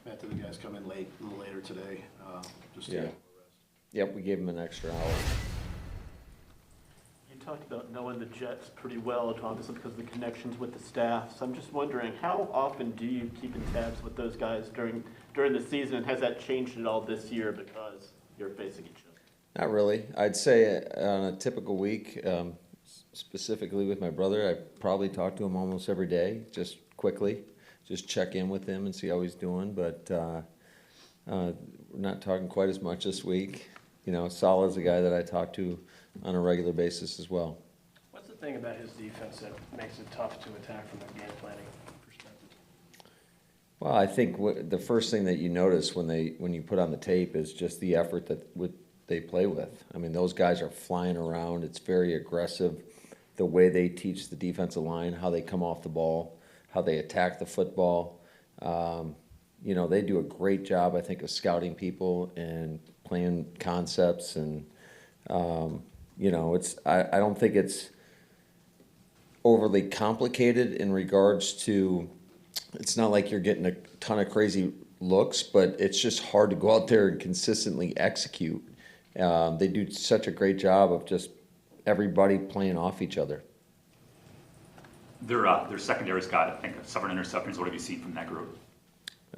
Matt, did the guys come in late, a little later today? Just to Yeah. get rest? Yep, we gave him an extra hour. You talked about knowing the Jets pretty well, obviously because of the connections with the staff. So I'm just wondering, how often do you keep in tabs with those guys during the season? And has that changed at all this year because you're facing each other? Not really. I'd say on a typical week, specifically with my brother, I probably talk to him almost every day, just quickly, just check in with him and see how he's doing. But we're not talking quite as much this week. You know, Saleh a guy that I talk to on a regular basis as well. What's the thing about his defense that makes it tough to attack from a game planning perspective? Well, I think the first thing that you notice when you put on the tape is just the effort that they play with. I mean, those guys are flying around. It's very aggressive. The way they teach the defensive line, how they come off the ball, how they attack the football. You know, they do a great job, I think, of scouting people and playing concepts. And, you know, I don't think it's overly complicated in regards to, it's not like you're getting a ton of crazy looks, but it's just hard to go out there and consistently execute. They do such a great job of just everybody playing off each other. Their secondary's got, I think, 7 interceptions. What have you seen from that group?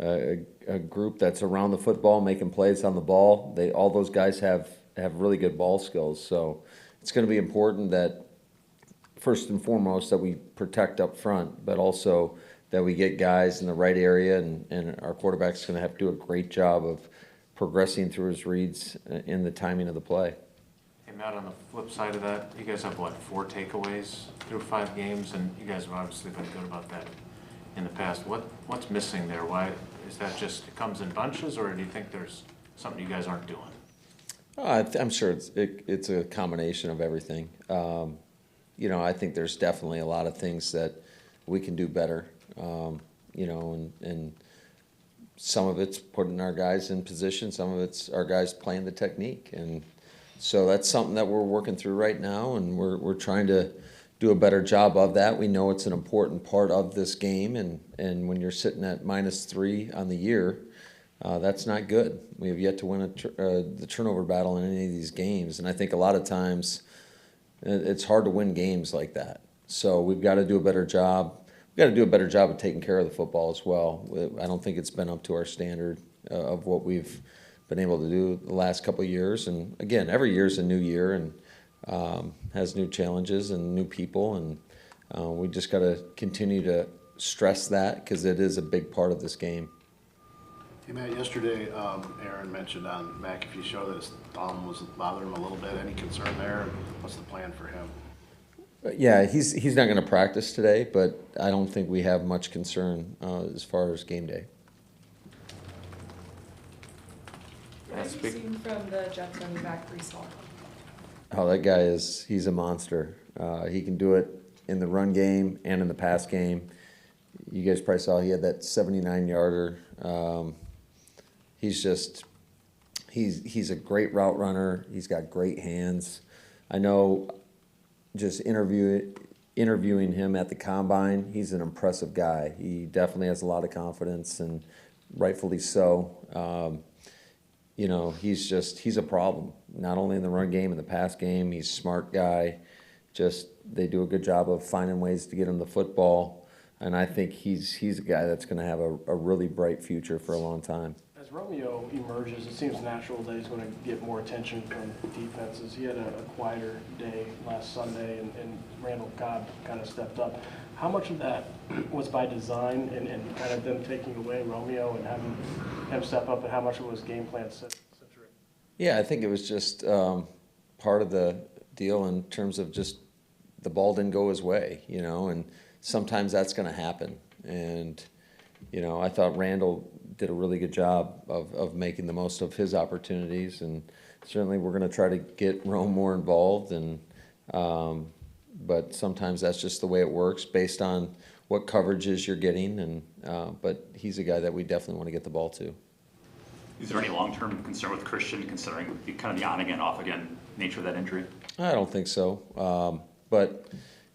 A group that's around the football, making plays on the ball. All those guys have really good ball skills. So it's going to be important that, first and foremost, that we protect up front, but also that we get guys in the right area, and our quarterback's going to have to do a great job of progressing through his reads in the timing of the play. Hey, Matt, on the flip side of that, you guys have, 4 takeaways through 5 games, and you guys have obviously been good about that in the past. What's missing there? Why is that? Just it comes in bunches, or do you think there's something you guys aren't doing? I'm sure it's a combination of everything. You know, I think there's definitely a lot of things that we can do better. You know, and some of it's putting our guys in position, some of it's our guys playing the technique, and so that's something that we're working through right now, and we're trying to do a better job of that. We know it's an important part of this game, and when you're sitting at -3 on the year, that's not good. We have yet to win the turnover battle in any of these games, and I think a lot of times it's hard to win games like that. So we've got to do a better job. We've got to do a better job of taking care of the football as well. I don't think it's been up to our standard of what we've been able to do the last couple of years. And again, every year is a new year and has new challenges and new people, and we just got to continue to stress that because it is a big part of this game. Hey, Matt, yesterday Aaron mentioned on McAfee show that his thumb was bothering him a little bit. Any concern there? And what's the plan for him? Yeah, he's not going to practice today, but I don't think we have much concern as far as game day. What have you seen from the Jets running back, Brees Hall? Oh, that guy he's a monster. He can do it in the run game and in the pass game. You guys probably saw he had that 79-yarder. He's a great route runner. He's got great hands. I know just interviewing him at the combine, he's an impressive guy. He definitely has a lot of confidence, and rightfully so. You know, he's a problem, not only in the run game and the pass game. He's a smart guy. They do a good job of finding ways to get him the football, and I think he's a guy that's going to have a really bright future for a long time. As Romeo emerges, it seems natural that he's going to get more attention from defenses. He had a quieter day last Sunday, and Randall Cobb kind of stepped up. How much of that was by design and kind of them taking away Romeo and having him step up, and how much of it was game plan centric? Yeah, I think it was just part of the deal in terms of just the ball didn't go his way, you know, and sometimes that's going to happen. And, you know, I thought Randall did a really good job of making the most of his opportunities, and certainly we're going to try to get Rome more involved, and but sometimes that's just the way it works based on what coverages you're getting, and but he's a guy that we definitely want to get the ball to. Is there any long-term concern with Christian, considering the kind of the on-again, off-again nature of that injury? I don't think so, but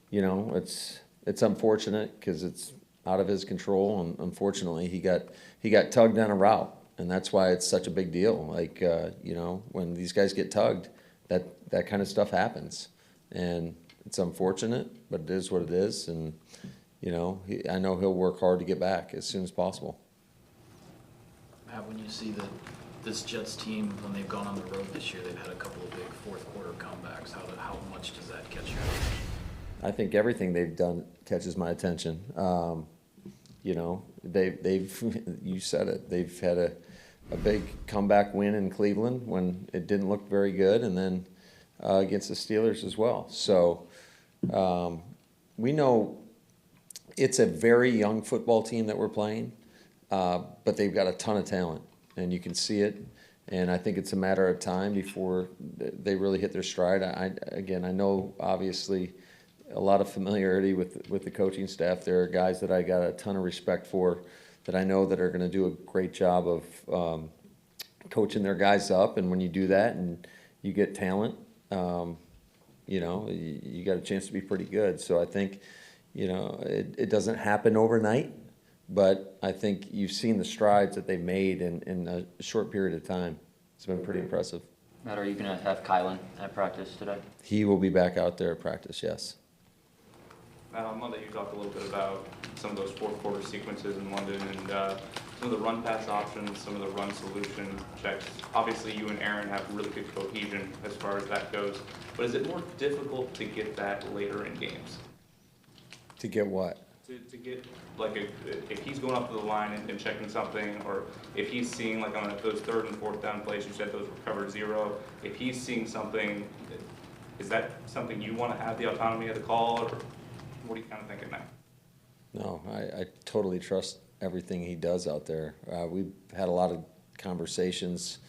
you know, it's unfortunate because it's out of his control, and unfortunately he got tugged on a route, and that's why it's such a big deal. Like when these guys get tugged, that kind of stuff happens, and it's unfortunate, but it is what it is, and I know he'll work hard to get back as soon as possible. Matt, when you see this Jets team, when they've gone on the road this year, they've had a couple of big fourth quarter comebacks. How much does that catch your attention? I think everything they've done catches my attention. They've you said it. They've had a big comeback win in Cleveland when it didn't look very good, and then against the Steelers as well. So we know it's a very young football team that we're playing, but they've got a ton of talent, and you can see it. And I think it's a matter of time before they really hit their stride. I know obviously a lot of familiarity with the coaching staff. There are guys that I got a ton of respect for that I know that are going to do a great job of coaching their guys up. And when you do that and you get talent, you got a chance to be pretty good. So I think, it doesn't happen overnight, but I think you've seen the strides that they've made in a short period of time. It's been pretty impressive. Matt, are you going to have Kylan at practice today? He will be back out there at practice, yes. Matt, on Monday you talked a little bit about some of those fourth quarter sequences in London and some of the run pass options, some of the run solution checks. Obviously you and Aaron have really good cohesion as far as that goes, but is it more difficult to get that later in games? To get what? To get, like, if he's going up to the line and checking something, or if he's seeing, like, on those third and fourth down plays, you said those were covered 0. If he's seeing something, is that something you want to have the autonomy of the call, or what are you kind of thinking now? No, I totally trust everything he does out there. We've had a lot of conversations.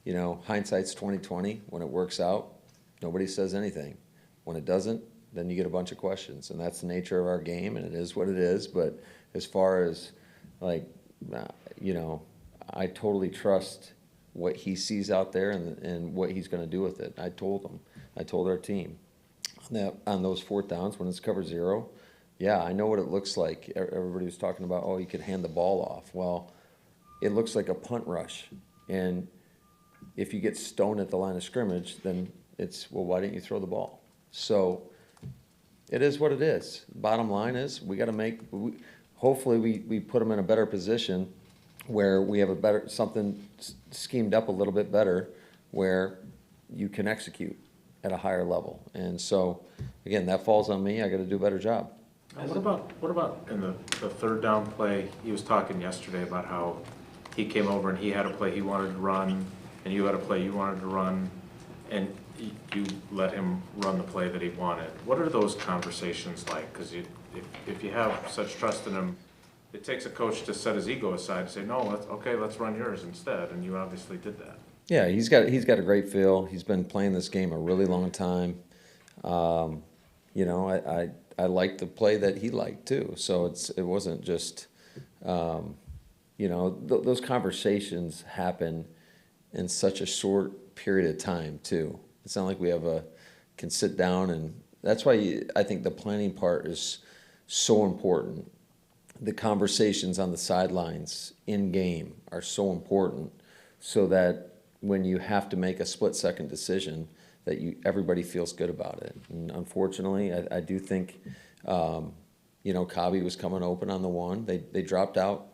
Hindsight's 20/20. When it works out, nobody says anything. When it doesn't, then you get a bunch of questions, and that's the nature of our game, and it is what it is. But as far as I totally trust what he sees out there and what he's going to do with it. I told our team on those fourth downs when it's cover 0. Yeah, I know what it looks like. Everybody was talking about, you could hand the ball off. Well, it looks like a punt rush, and if you get stoned at the line of scrimmage, then it's, why didn't you throw the ball? So it is what it is. Bottom line is we got to hopefully we put them in a better position where we have something schemed up a little bit better where you can execute at a higher level. And so, again, that falls on me. I got to do a better job. What about in the third down play? He was talking yesterday about how he came over and he had a play he wanted to run, and you had a play you wanted to run, and you let him run the play that he wanted. What are those conversations like? Because if you have such trust in him, it takes a coach to set his ego aside and say, no, let's run yours instead, and you obviously did that. Yeah, he's got a great feel. He's been playing this game a really long time. I liked the play that he liked too. So it wasn't just, those conversations happen in such a short period of time too. It's not like we can sit down, and that's why I think the planning part is so important. The conversations on the sidelines in game are so important, so that when you have to make a split-second decision, that everybody feels good about it. And unfortunately, I do think, Cobby was coming open on the one. They dropped out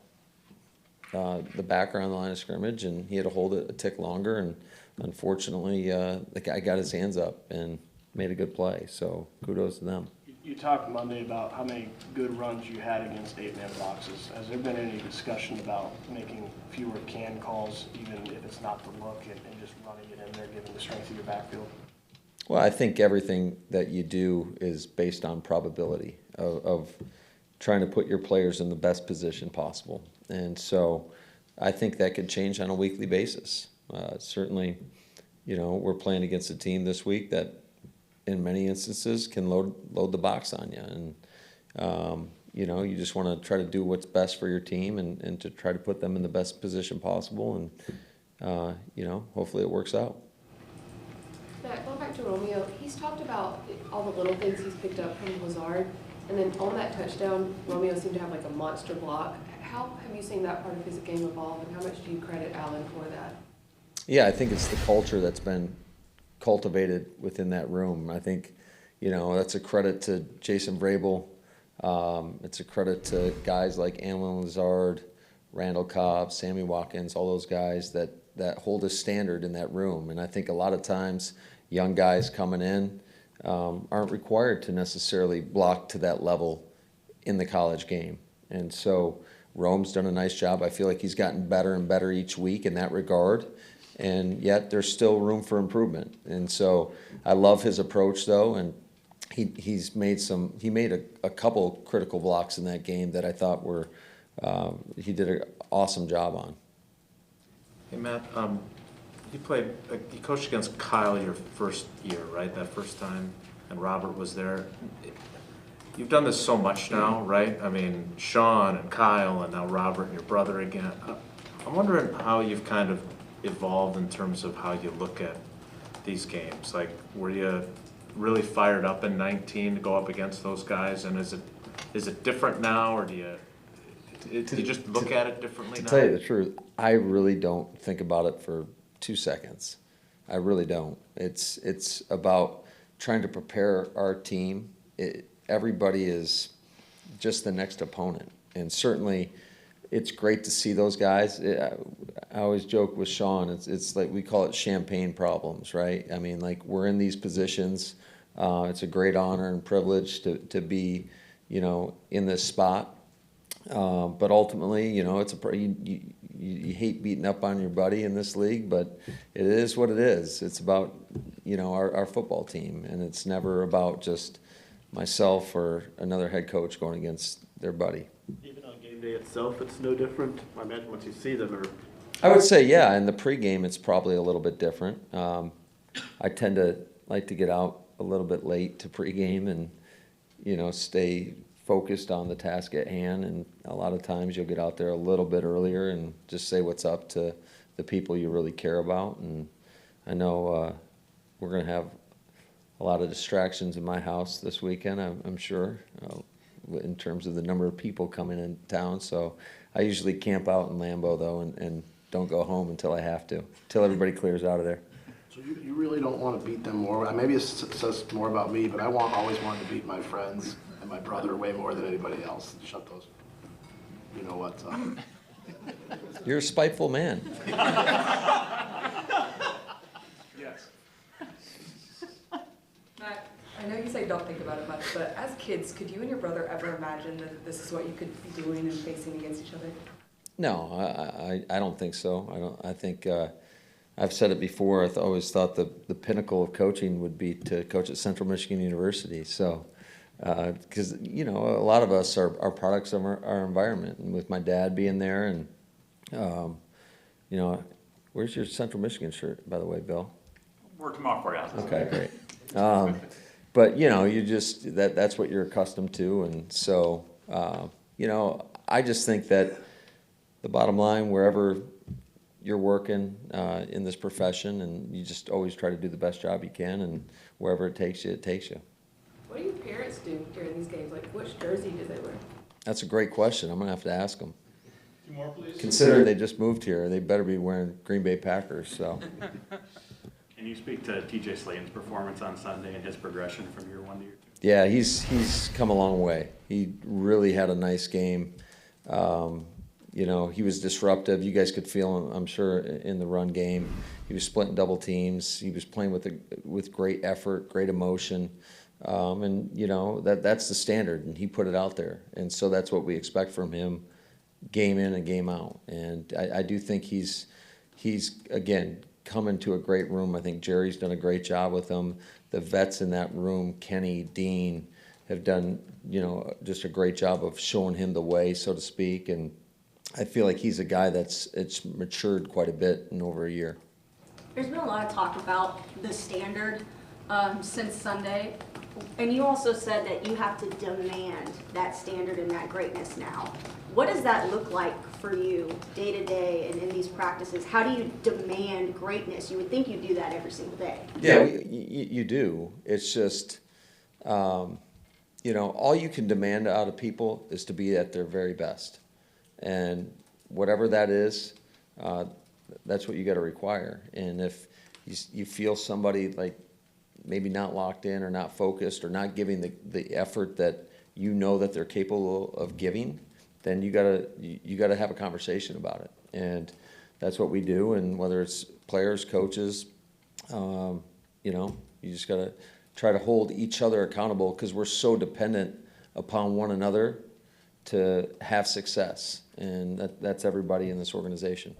the backer on the line of scrimmage, and he had to hold it a tick longer. And unfortunately, the guy got his hands up and made a good play. So kudos to them. You talked Monday about how many good runs you had against 8-man boxes. Has there been any discussion about making fewer can calls, even if it's not the look, and just running it in there, given the strength of your backfield? Well, I think everything that you do is based on probability of trying to put your players in the best position possible. And so I think that could change on a weekly basis. Certainly, we're playing against a team this week that in many instances can load the box on you. And, you just want to try to do what's best for your team and to try to put them in the best position possible. And, hopefully it works out. Matt, going back to Romeo, he's talked about all the little things he's picked up from Lazard. And then on that touchdown, Romeo seemed to have like a monster block. How have you seen that part of his game evolve, and how much do you credit Allen for that? Yeah, I think it's the culture that's been cultivated within that room. I think, that's a credit to Jason Vrabel. It's a credit to guys like Alan Lazard, Randall Cobb, Sammy Watkins, all those guys that hold a standard in that room. And I think a lot of times young guys coming in aren't required to necessarily block to that level in the college game. And so Rome's done a nice job. I feel like he's gotten better and better each week in that regard. And yet there's still room for improvement. And so I love his approach, though, and he made a couple critical blocks in that game that I thought were he did an awesome job on. Hey, Matt, you coached against Kyle your first year, right? That first time, and Robert was there. You've done this so much now, right? I mean, Sean and Kyle and now Robert and your brother again. I'm wondering how you've kind of evolved in terms of how you look at these games. Like, were you really fired up in 19 to go up against those guys? And is it different now, or do you just look at it differently now? To tell you the truth, I really don't think about it for 2 seconds. I really don't. It's about trying to prepare our team. Everybody is just the next opponent, and certainly it's great to see those guys. I always joke with Sean, it's like we call it champagne problems, right? I mean, like, we're in these positions. It's a great honor and privilege to be, in this spot. But ultimately, you hate beating up on your buddy in this league, but it is what it is. It's about, our football team, and it's never about just myself or another head coach going against their buddy. Even on game day itself, it's no different. I imagine once you see them, or I would say, yeah, in the pregame, it's probably a little bit different. I tend to like to get out a little bit late to pregame and, stay focused on the task at hand. And a lot of times you'll get out there a little bit earlier and just say what's up to the people you really care about. And I know we're going to have a lot of distractions in my house this weekend, I'm sure, in terms of the number of people coming in town. So I usually camp out in Lambeau, though, and don't go home until I have to, until everybody clears out of there. So you really don't want to beat them more? Maybe it says more about me, but I always wanted to beat my friends and my brother way more than anybody else. Shut those, you know what's up. You're a spiteful man. Yes. Matt, I know you say don't think about it much, but as kids, could you and your brother ever imagine that this is what you could be doing and facing against each other? No, I don't think so. I think I've said it before. I've always thought the pinnacle of coaching would be to coach at Central Michigan University. So, because a lot of us are products of our environment, and with my dad being there, and where's your Central Michigan shirt, by the way, Bill? Worked them out for you. Okay, great. But you just that's what you're accustomed to, and so I just think that the bottom line, wherever you're working in this profession, and you just always try to do the best job you can, and wherever it takes you, it takes you. What do your parents do during these games? Like, which jersey do they wear? That's a great question. I'm gonna have to ask them. Two more, please. Considering they just moved here, they better be wearing Green Bay Packers. So. Can you speak to TJ Slaton's performance on Sunday and his progression from year 1 to year 2? Yeah, he's come a long way. He really had a nice game. He was disruptive. You guys could feel him, I'm sure, in the run game. He was splitting double teams. He was playing with great effort, great emotion, and that's the standard. And he put it out there, and so that's what we expect from him, game in and game out. And I do think he's again come into a great room. I think Jerry's done a great job with him. The vets in that room, Kenny, Dean, have done just a great job of showing him the way, so to speak. And I feel like he's a guy it's matured quite a bit in over a year. There's been a lot of talk about the standard since Sunday, and you also said that you have to demand that standard and that greatness now. What does that look like for you day to day and in these practices? How do you demand greatness? You would think you do that every single day. Yeah, you do. It's just, you know, all you can demand out of people is to be at their very best. And whatever that is, that's what you got to require. And if you feel somebody like maybe not locked in or not focused or not giving the effort that you know that they're capable of giving, then you gotta have a conversation about it. And that's what we do. And whether it's players, coaches, you know, you just gotta try to hold each other accountable because we're so dependent upon one another to have success. And that's everybody in this organization.